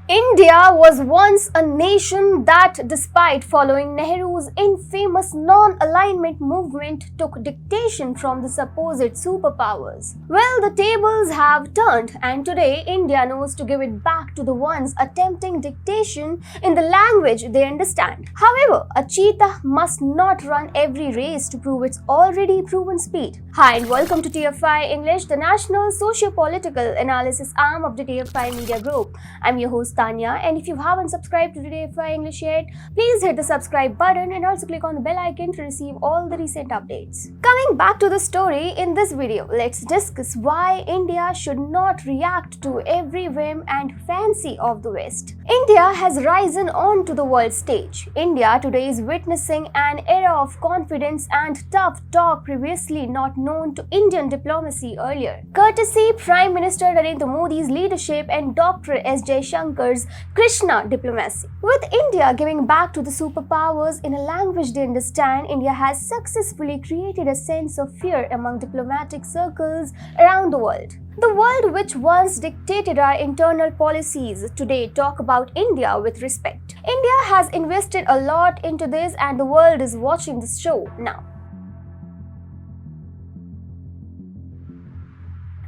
India was once a nation that, despite following Nehru's infamous non-alignment movement, took dictation from the supposed superpowers. Well, the tables have turned, and today India knows to give it back to the ones attempting dictation in the language they understand. However, a cheetah must not run every race to prove its already proven speed. Hi and welcome to TFI English, the national socio-political analysis arm of the TFI Media Group. I'm your host Tanya, and if you haven't subscribed to the TFI English yet, please hit the subscribe button and also click on the bell icon to receive all the recent updates. Coming back to the story, in this video, let's discuss why India should not react to every whim and fancy of the West. India has risen onto the world stage. India today is witnessing an era of confidence and tough talk previously not known to Indian diplomacy earlier. Courtesy Prime Minister Narendra Modi's leadership and Dr. S. Jaishankar's Krishna diplomacy. With India giving back to the superpowers in a language they understand, India has successfully created a sense of fear among diplomatic circles around the world. The world which once dictated our internal policies today talk about India with respect. India has invested a lot into this and the world is watching this show now.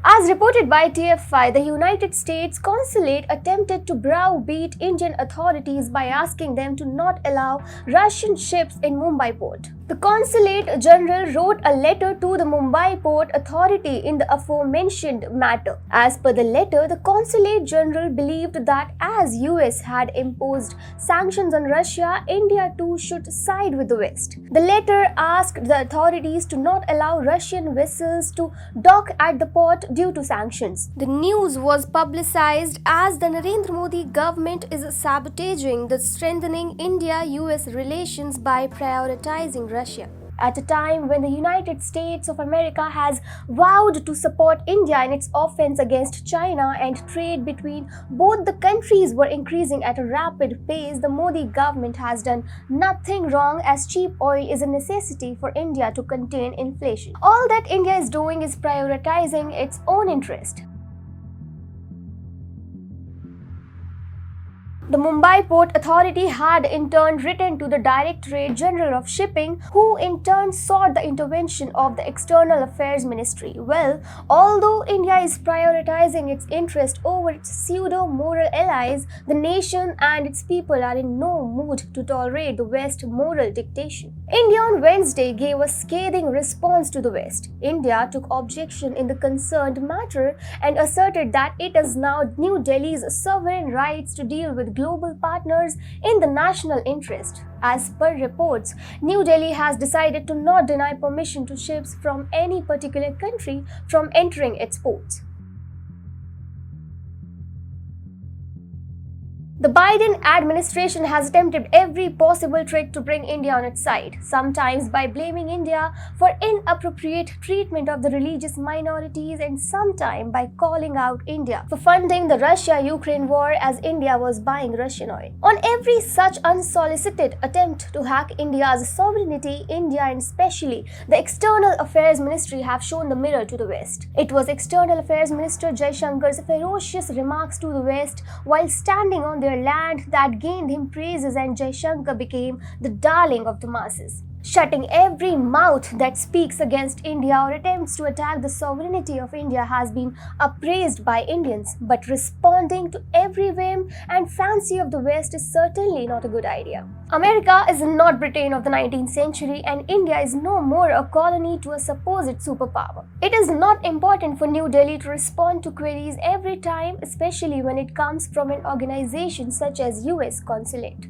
As reported by TFI, the United States consulate attempted to browbeat Indian authorities by asking them to not allow Russian ships in Mumbai port. The Consulate General wrote a letter to the Mumbai Port Authority in the aforementioned matter. As per the letter, the Consulate General believed that as US had imposed sanctions on Russia, India too should side with the West. The letter asked the authorities to not allow Russian vessels to dock at the port due to sanctions. The news was publicized as the Narendra Modi government is sabotaging the strengthening India-US relations by prioritizing Russia. At a time when the United States of America has vowed to support India in its offense against China and trade between both the countries were increasing at a rapid pace, the Modi government has done nothing wrong as cheap oil is a necessity for India to contain inflation. All that India is doing is prioritizing its own interest. The Mumbai Port Authority had in turn written to the Directorate General of Shipping, who in turn sought the intervention of the External Affairs Ministry. Well, although India is prioritizing its interest over its pseudo-moral allies, the nation and its people are in no mood to tolerate the West's moral dictation. India on Wednesday gave a scathing response to the West. India took objection in the concerned matter and asserted that it is now New Delhi's sovereign rights to deal with global partners in the national interest. As per reports, New Delhi has decided to not deny permission to ships from any particular country from entering its ports. The Biden administration has attempted every possible trick to bring India on its side, sometimes by blaming India for inappropriate treatment of the religious minorities and sometimes by calling out India for funding the Russia-Ukraine war as India was buying Russian oil. On every such unsolicited attempt to hack India's sovereignty, India and especially the External Affairs Ministry have shown the mirror to the West. It was External Affairs Minister Jaishankar's ferocious remarks to the West while standing on their land that gained him praises, and Jaishankar became the darling of the masses. Shutting every mouth that speaks against India or attempts to attack the sovereignty of India has been appraised by Indians, but responding to every whim and fancy of the West is certainly not a good idea. America is not Britain of the 19th century, and India is no more a colony to a supposed superpower. It is not important for New Delhi to respond to queries every time, especially when it comes from an organization such as US Consulate.